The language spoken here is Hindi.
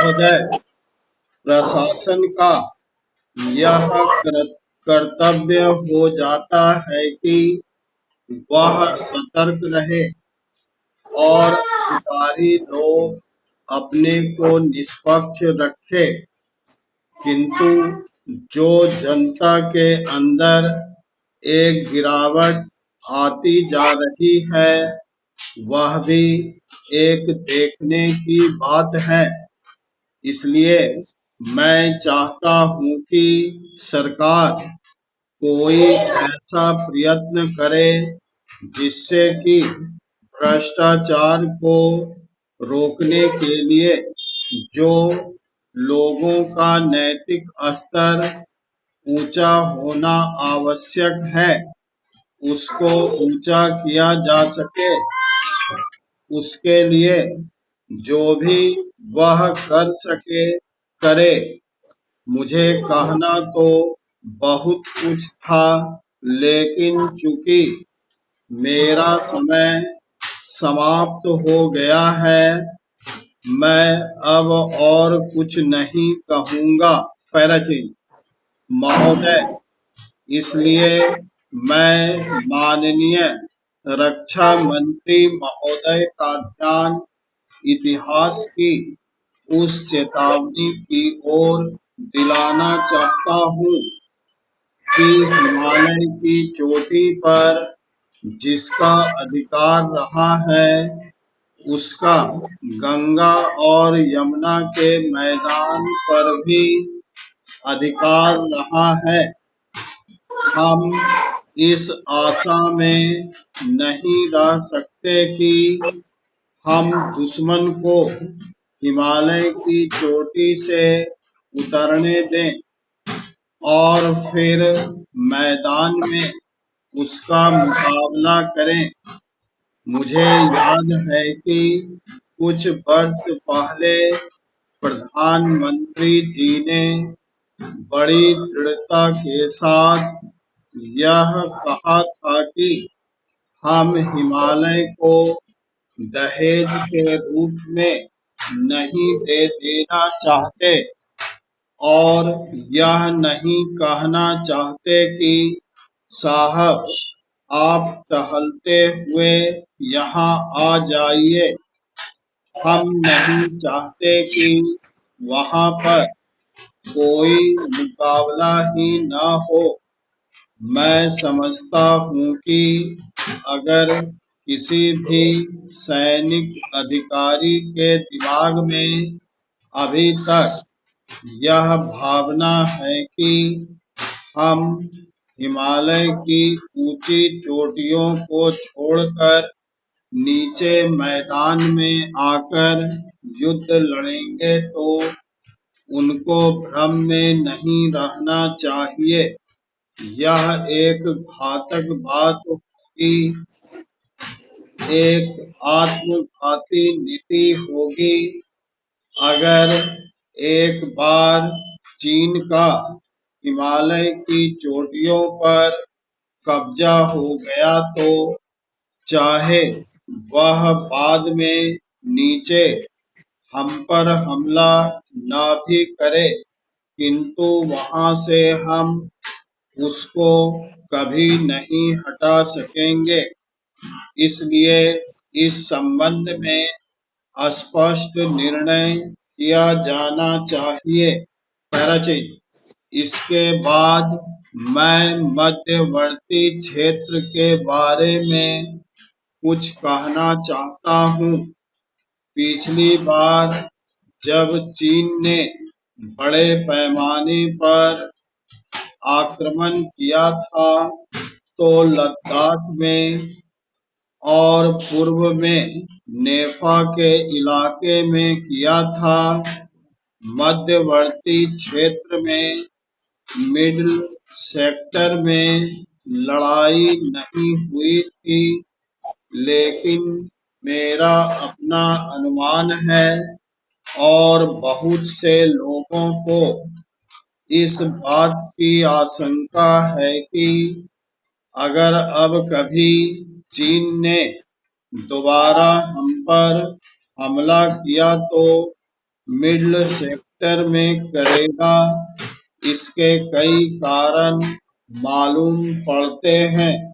महोदय, प्रशासन का यह कर्तव्य हो जाता है कि वह सतर्क रहे और अधिकारी लोग अपने को निष्पक्ष रखे, किंतु जो जनता के अंदर एक गिरावट आती जा रही है, वह भी एक देखने की बात है। इसलिए मैं चाहता हूं कि सरकार कोई ऐसा प्रयत्न करे जिससे कि भ्रष्टाचार को रोकने के लिए जो लोगों का नैतिक स्तर ऊंचा होना आवश्यक है, उसको ऊंचा किया जा सके। उसके लिए जो भी वह कर सके करे। मुझे कहना तो बहुत कुछ था, लेकिन चूंकि मेरा समय समाप्त हो गया है, मैं अब और कुछ नहीं कहूँगा पैराजी महोदय। इसलिए मैं माननीय रक्षा मंत्री महोदय का ध्यान इतिहास की उस चेतावनी की ओर दिलाना चाहता हूँ कि हिमालय की चोटी पर जिसका अधिकार रहा है, उसका गंगा और यमुना के मैदान पर भी अधिकार रहा है। हम इस आशा में नहीं रह सकते कि हम दुश्मन को हिमालय की चोटी से उतरने दें और फिर मैदान में उसका मुकाबला करें। मुझे याद है कि कुछ वर्ष पहले प्रधानमंत्री जी ने बड़ी दृढ़ता के साथ यह कहा था कि हम हिमालय को दहेज के रूप में नहीं दे देना चाहते और यह नहीं कहना चाहते कि साहब आप टहलते हुए यहाँ आ जाइए। हम नहीं चाहते कि वहाँ पर कोई मुकाबला ही न हो। मैं समझता हूँ कि अगर किसी भी सैनिक अधिकारी के दिमाग में अभी तक यह भावना है कि हम हिमालय की ऊंची चोटियों को छोड़कर नीचे मैदान में आकर युद्ध लड़ेंगे, तो उनको भ्रम में नहीं रहना चाहिए। यह एक घातक बात होगी, एक आत्मघाती नीति होगी। अगर एक बार चीन का हिमालय की चोटियों पर कब्जा हो गया, तो चाहे वह बाद में नीचे हम पर हमला न भी करे, किंतु वहां से हम उसको कभी नहीं हटा सकेंगे। इसलिए इस संबंध में स्पष्ट निर्णय किया जाना चाहिए पैराची। इसके बाद मैं मध्यवर्ती क्षेत्र के बारे में कुछ कहना चाहता हूँ। पिछली बार जब चीन ने बड़े पैमाने पर आक्रमण किया था, तो लद्दाख में और पूर्व में नेफा के इलाके में किया था। मध्यवर्ती क्षेत्र में मिडिल सेक्टर में लड़ाई नहीं हुई थी, लेकिन मेरा अपना अनुमान है और बहुत से लोगों को इस बात की आशंका है कि अगर अब कभी चीन ने दोबारा हम पर हमला किया, तो मिडिल सेक्टर में करेगा, इसके कई कारण मालूम पड़ते हैं।